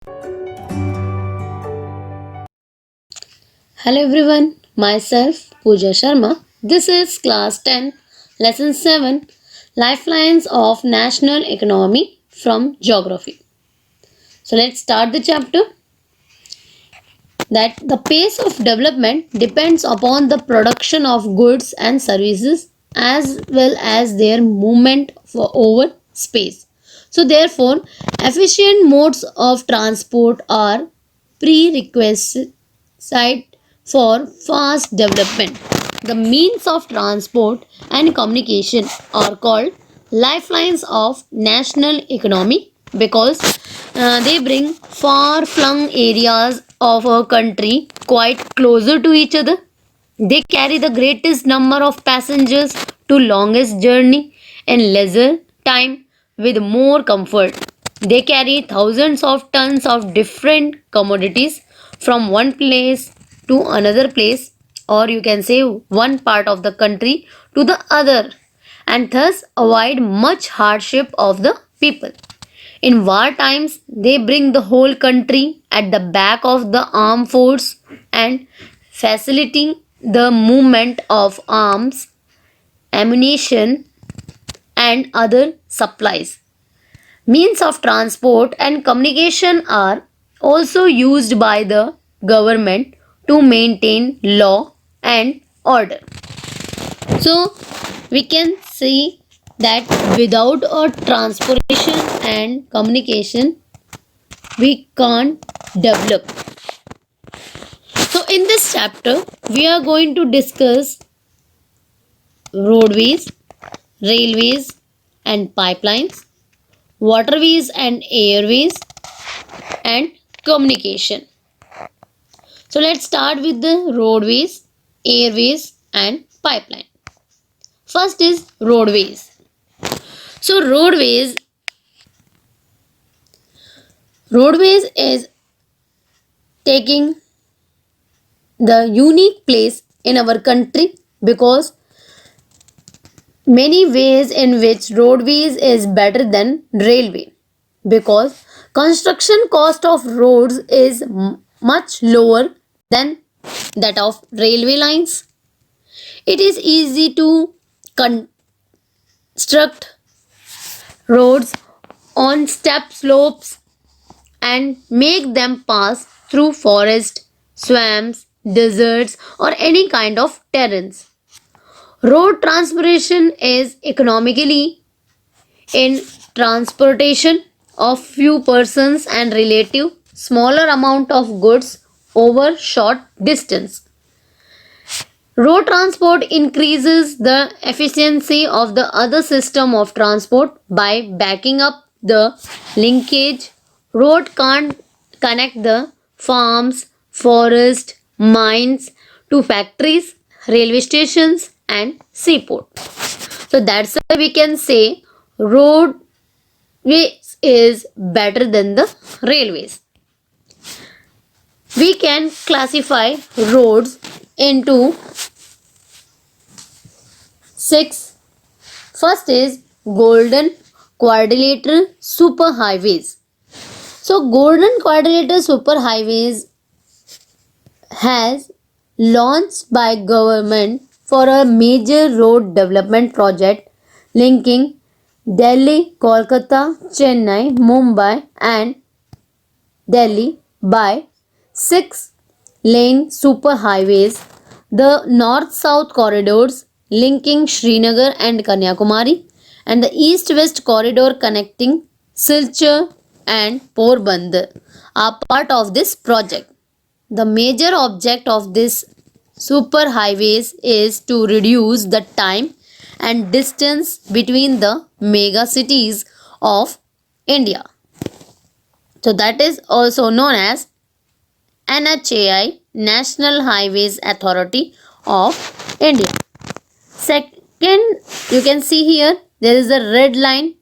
Hello everyone, myself Pooja Sharma. This is class 10, lesson 7, Lifelines of National Economy from Geography. So let's start the chapter. That the pace of development depends upon the production of goods and services as well as their movement over space. So therefore, efficient modes of transport are prerequisite for fast development. The means of transport and communication are called lifelines of national economy because they bring far flung areas of a country quite closer to each other. They carry the greatest number of passengers to longest journey in lesser time with more comfort. They carry thousands of tons of different commodities from one place to another place, or you can say one part of the country to the other, and thus avoid much hardship of the people. In war times, they bring the whole country at the back of the armed force and facilitating the movement of arms, ammunition, and other supplies. Means of transport and communication are also used by the government to maintain law and order. So, we can see that without a transportation and communication, we can't develop. So, in this chapter, we are going to discuss roadways, railways, and pipelines, waterways and airways, and communication. So, let's start with the roadways, airways, and pipeline. First is roadways. So, roadways is taking the unique place in our country because many ways in which roadways is better than railway because construction cost of roads is much lower than that of railway lines. It is easy to construct roads on steep slopes and make them pass through forest, swamps, deserts, or any kind of terrains. Road transportation is economically in transportation of few persons and relative smaller amount of goods over short distance. Road transport increases the efficiency of the other system of transport by backing up the linkage. Road can't connect the farms, forest, mines to factories, railway stations, and seaport. So that's why we can say roadways is better than the railways. We can classify roads into six. First is golden quadrilateral superhighways. So golden quadrilateral superhighways has launched by government for a major road development project linking Delhi, Kolkata, Chennai, Mumbai and Delhi by 6-lane superhighways, the north-south corridors linking Srinagar and Kanyakumari, and the east-west corridor connecting Silchar and Porbandar are part of this project. The major object of this superhighways is to reduce the time and distance between the mega cities of India. So that is also known as NHAI, National Highways Authority of India. Second, you can see here there is a red line.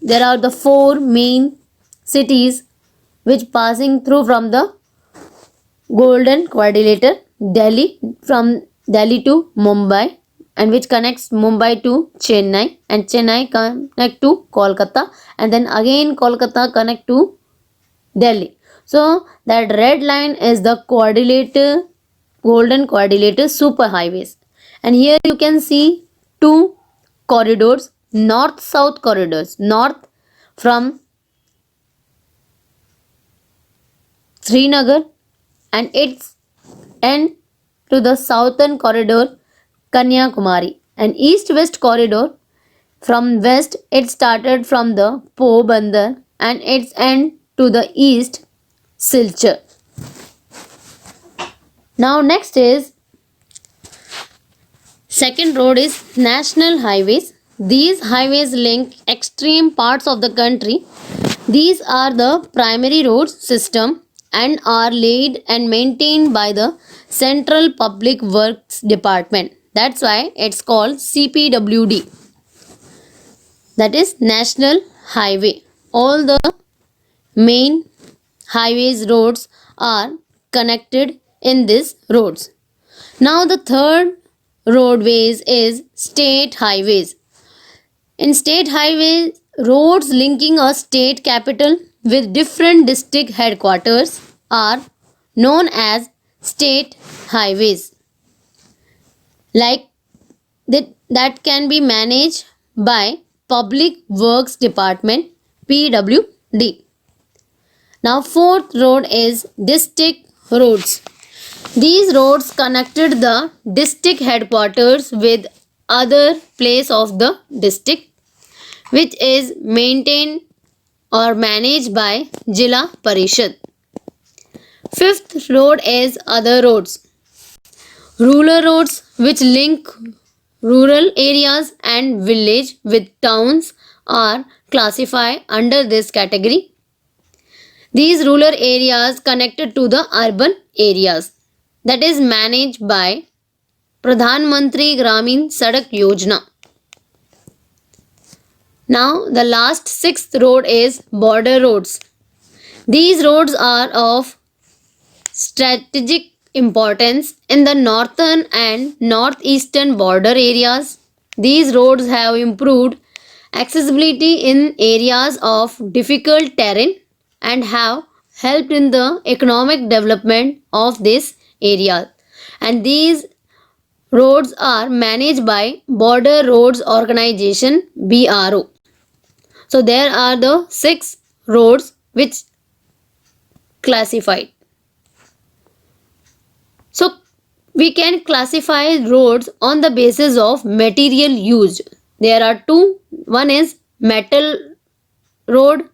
There are the four main cities which passing through from the golden quadrilateral. Delhi, from Delhi to Mumbai, and which connects Mumbai to Chennai, and Chennai connect to Kolkata, and then again Kolkata connect to Delhi. So that red line is the quadrilateral, golden quadrilateral superhighways. And here you can see two corridors, north-south corridors. North from Srinagar and its end to the southern corridor Kanyakumari, and east-west corridor from west it started from the Pobandar and its end to the east Silchar. Now next is second road is national highways. These highways link extreme parts of the country. These are the primary road system and are laid and maintained by the Central Public Works Department. That's why it's called CPWD. That is National Highway. All the main highways roads are connected in these roads. Now the third roadways is state highways. In state highways, roads linking a state capital with different district headquarters are known as state highways. Like that can be managed by Public Works Department PWD. Now fourth road is district roads. These roads connected the district headquarters with other place of the district, which is maintained or managed by Jilla Parishad. Fifth road is other roads. Rural roads which link rural areas and village with towns are classified under this category. These rural areas connected to the urban areas, that is managed by Pradhan Mantri Gramin Sadak Yojana. Now the last sixth road is border roads. These roads are of strategic importance in the northern and northeastern border areas. These roads have improved accessibility in areas of difficult terrain and have helped in the economic development of this area. And these roads are managed by Border Roads Organization BRO. So there are the 6 roads which classified. So we can classify roads on the basis of material used. There are two. One is metal road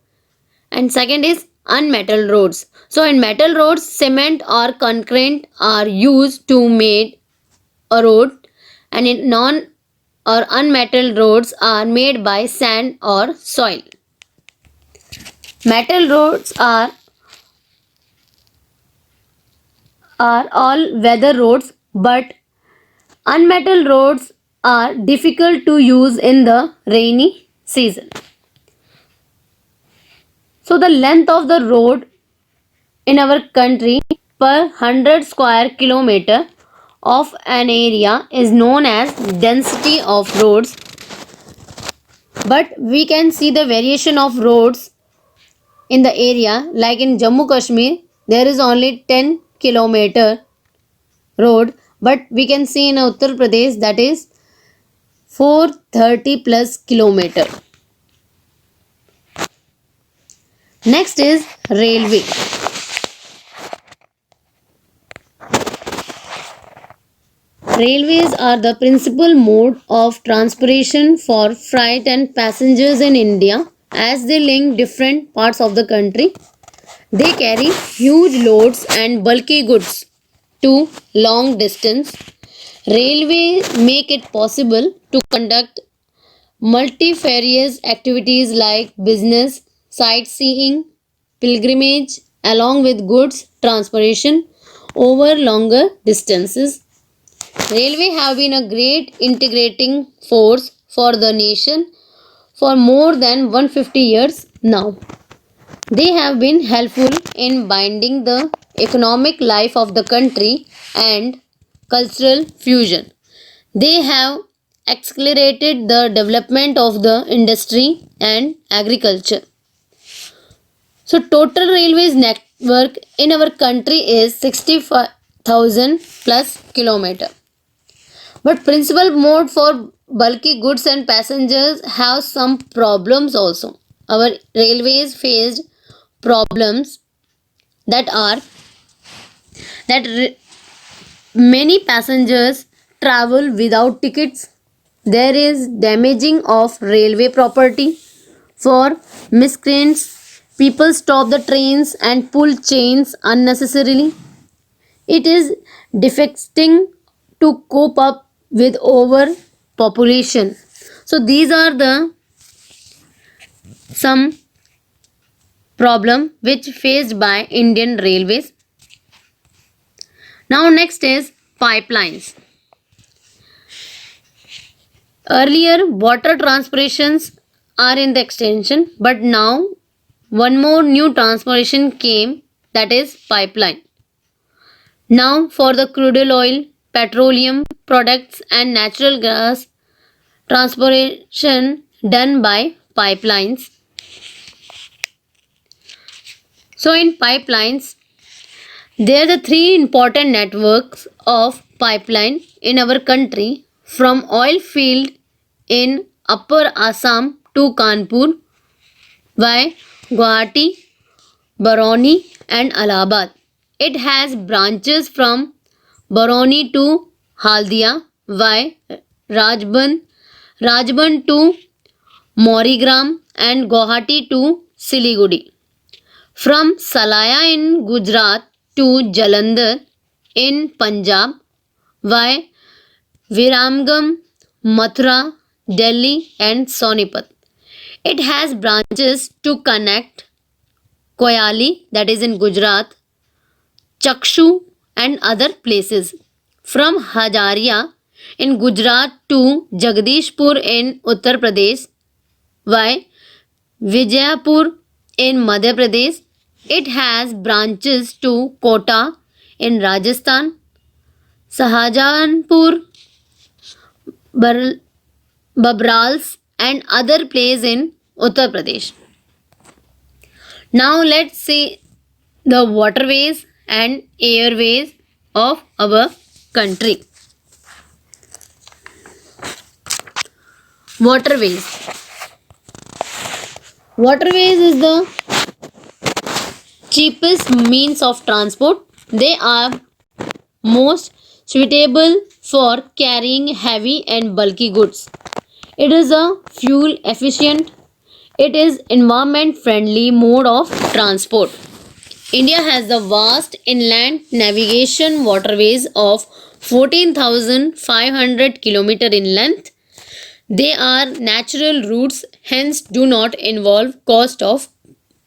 and second is unmetal roads. So in metal roads, cement or concrete are used to make a road, and in non or unmetal roads are made by sand or soil. Metal roads are all weather roads, but unmetal roads are difficult to use in the rainy season. So the length of the road in our country per 100 square kilometer of an area is known as density of roads. But we can see the variation of roads in the area, like in Jammu Kashmir there is only 10 kilometer road, but we can see in Uttar Pradesh that is 430 plus kilometer. Next is railway. Railways are the principal mode of transportation for freight and passengers in India, as they link different parts of the country. They carry huge loads and bulky goods to long distance. Railway make it possible to conduct multifarious activities like business, sightseeing, pilgrimage, along with goods transportation over longer distances. Railway have been a great integrating force for the nation for more than 150 years now. They have been helpful in binding the economic life of the country and cultural fusion. They have accelerated the development of the industry and agriculture. So total railways network in our country is 65,000 plus kilometer. But principal mode for bulky goods and passengers have some problems also. Our railways faced problems that are that many passengers travel without tickets. There is damaging of railway property. For miscreants, people stop the trains and pull chains unnecessarily. It is defecting to cope up with overpopulation. So these are the some problem which faced by Indian Railways. Now next is pipelines. Earlier water transportations are in the extension, but now one more new transportation came, that is pipeline. Now for the crude oil, petroleum products and natural gas transportation done by pipelines. So in pipelines, there are the three important networks of pipeline in our country, from oil field in Upper Assam to Kanpur by Guwahati, Barauni and Allahabad. It has branches from Barauni to Haldia by Rajband to Morigram and Guwahati to Siliguri. From Salaya in Gujarat to Jalandhar in Punjab via Viramgam, Mathura, Delhi and Sonipat. It has branches to connect Koyali, that is in Gujarat, Chakshu and other places. From Hajaria in Gujarat to Jagdishpur in Uttar Pradesh via Vijayapur in Madhya Pradesh. It has branches to Kota in Rajasthan, Sahajanpur, Babrals and other places in Uttar Pradesh. Now let's see the waterways and airways of our country. Waterways. Waterways is the cheapest means of transport. They are most suitable for carrying heavy and bulky goods. It is a fuel efficient, it is environment friendly mode of transport. India has the vast inland navigation waterways of 14,500 km in length. They are natural routes, hence do not involve cost of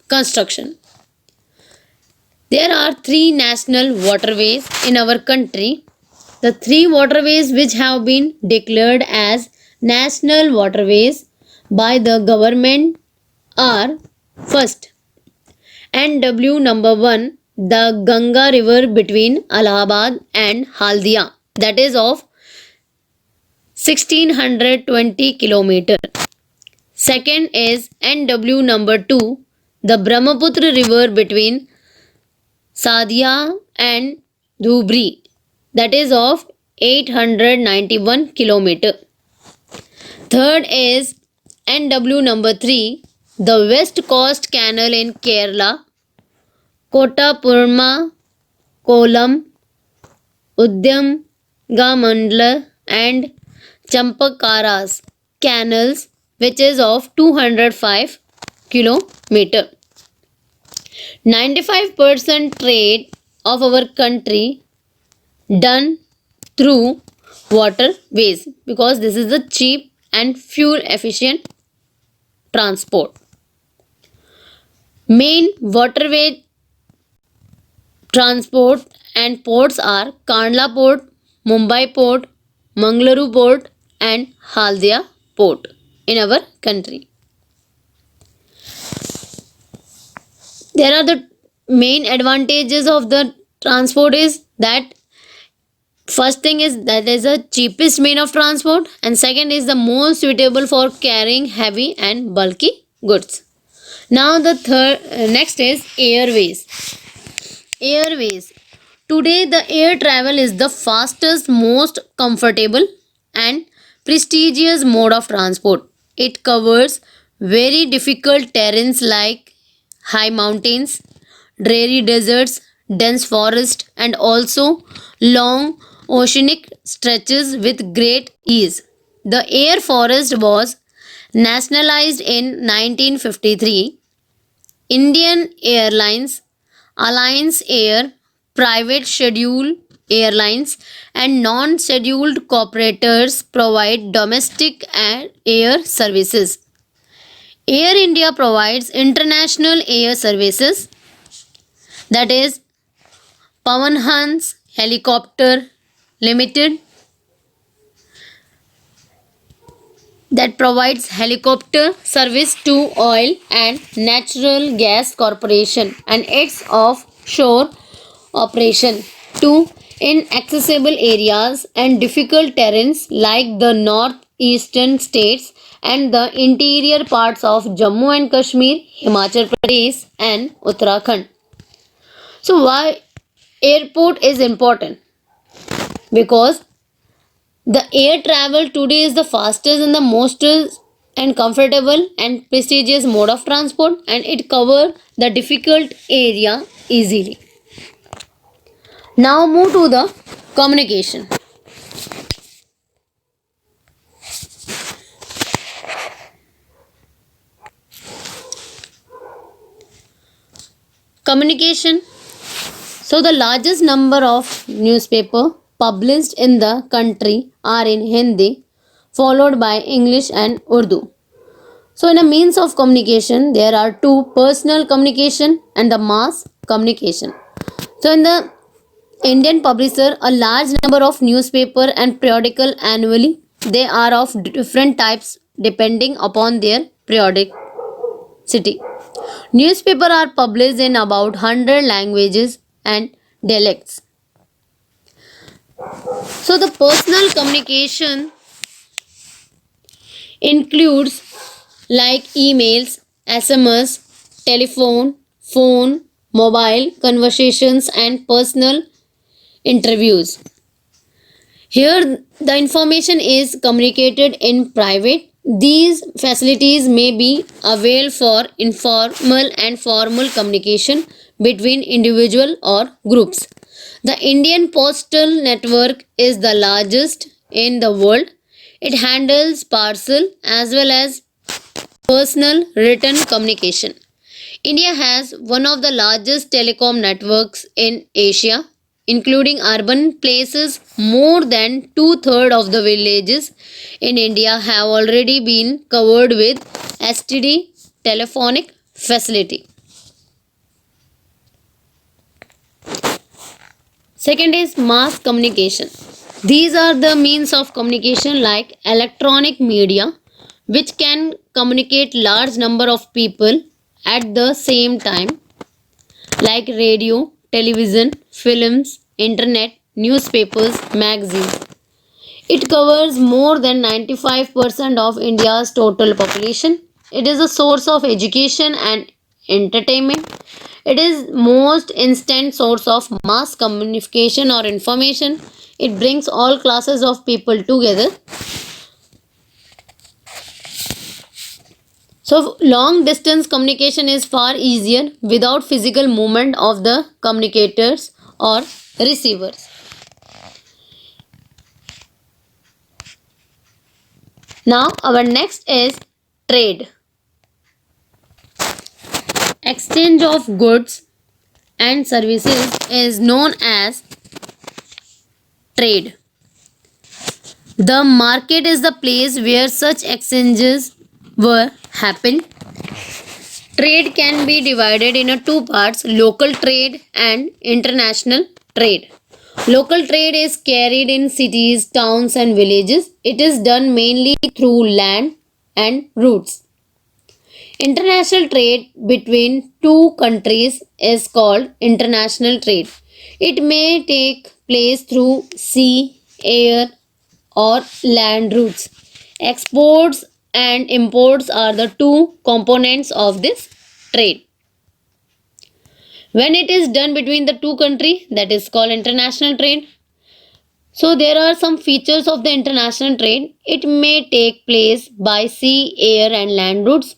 construction. There are three national waterways in our country. The three waterways which have been declared as national waterways by the government are: first, NW number 1, the Ganga river between Allahabad and Haldia, that is of 1620 km. Second is NW number 2, the Brahmaputra river between Sadia and Dhubri, that is of 891 km. Third is NW number 3, the West Coast Canal in Kerala, Kottapurma, Kollam, Udyamgamandala and Champakaras canals, which is of 205 km. 95% trade of our country done through waterways, because this is the cheap and fuel efficient transport. Main waterway transport and ports are Kandla Port, Mumbai Port, Mangaluru Port and Haldia Port in our country. There are the main advantages of the transport is that first thing is that is the cheapest mean of transport, and second is the most suitable for carrying heavy and bulky goods. Now the next is airways. Airways. Today, the air travel is the fastest, most comfortable, and prestigious mode of transport. It covers very difficult terrains like high mountains, dreary deserts, dense forest, and also long oceanic stretches with great ease. The Air Forest was nationalized in 1953. Indian Airlines, Alliance Air, private scheduled airlines, and non scheduled operators provide domestic air services. Air India provides international air services, that is Pawan Hans Helicopter Limited, that provides helicopter service to oil and natural gas corporation and its offshore operation to inaccessible areas and difficult terrains like the northeastern states and the interior parts of Jammu and Kashmir, Himachal Pradesh and Uttarakhand. So why airport is important? Because the air travel today is the fastest and the most and comfortable and prestigious mode of transport, and it cover the difficult area easily. Now move to the communication. Communication. So the largest number of newspaper published in the country are in Hindi, followed by English and Urdu. So in a means of communication, there are two: personal communication and the mass communication. So in the Indian publisher, a large number of newspaper and periodical annually. They are of different types depending upon their periodicity. Newspaper are published in about 100 languages and dialects. So the personal communication includes like emails, SMS, telephone, phone, mobile conversations and personal interviews. Here, the information is communicated in private. These facilities may be availed for informal and formal communication between individual or groups. The Indian Postal Network is the largest in the world. It handles parcel as well as personal written communication. India has one of the largest telecom networks in Asia, including urban places. More than two-thirds of the villages in India have already been covered with STD telephonic facility. Second is mass communication. These are the means of communication like electronic media, which can communicate large number of people at the same time, like radio, television, films, internet, newspapers, magazines. It covers more than 95% of India's total population. It is a source of education and entertainment. It is most instant source of mass communication or information. It brings all classes of people together. So long distance communication is far easier without physical movement of the communicators or receivers. Now our next is trade. Exchange of goods and services is known as trade. The market is the place where such exchanges were happened. Trade can be divided into two parts: local trade and international trade. Local trade is carried in cities, towns, and villages. It is done mainly through land and routes. International trade between two countries is called international trade. It may take place through sea, air, or land routes. Exports and imports are the two components of this trade. When it is done between the two countries, that is called international trade. So there are some features of the international trade. It may take place by sea, air and land routes.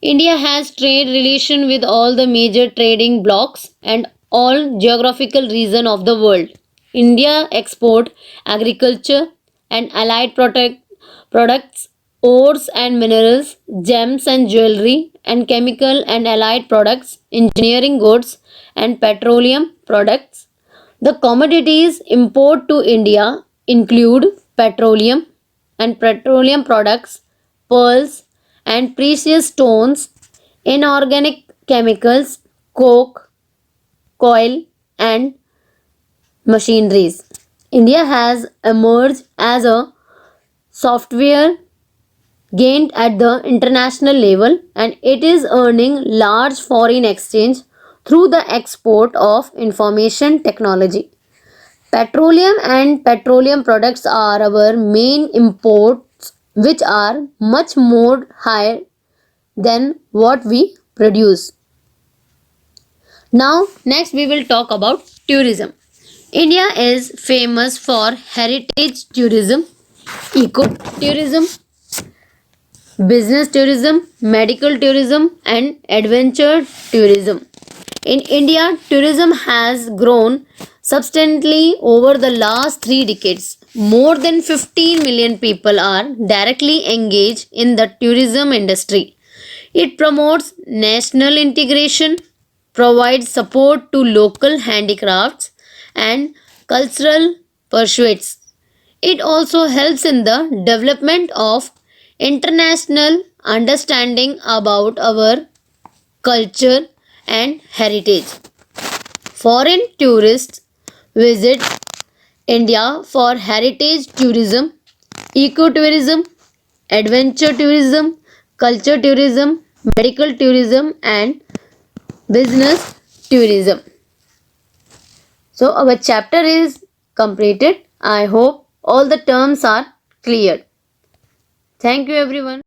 India has trade relation with all the major trading blocs and all geographical region of the world. India export agriculture and allied products, ores and minerals, gems and jewelry, and chemical and allied products, engineering goods and petroleum products. The commodities import to India include petroleum and petroleum products, pearls and precious stones, inorganic chemicals, coke, coal, and machineries. India has emerged as a software gained at the international level and it is earning large foreign exchange through the export of information technology. Petroleum and petroleum products are our main imports, which are much more higher than what we produce. Now, next we will talk about tourism. India is famous for heritage tourism, eco tourism, business tourism, medical tourism, and adventure tourism. In India, tourism has grown substantially over the last 3 decades. More than 15 million people are directly engaged in the tourism industry. It promotes national integration, provides support to local handicrafts and cultural pursuits. It also helps in the development of international understanding about our culture and heritage. Foreign tourists visit India for heritage tourism, ecotourism, adventure tourism, culture tourism, medical tourism, and business tourism. So, our chapter is completed. I hope all the terms are clear. Thank you, everyone.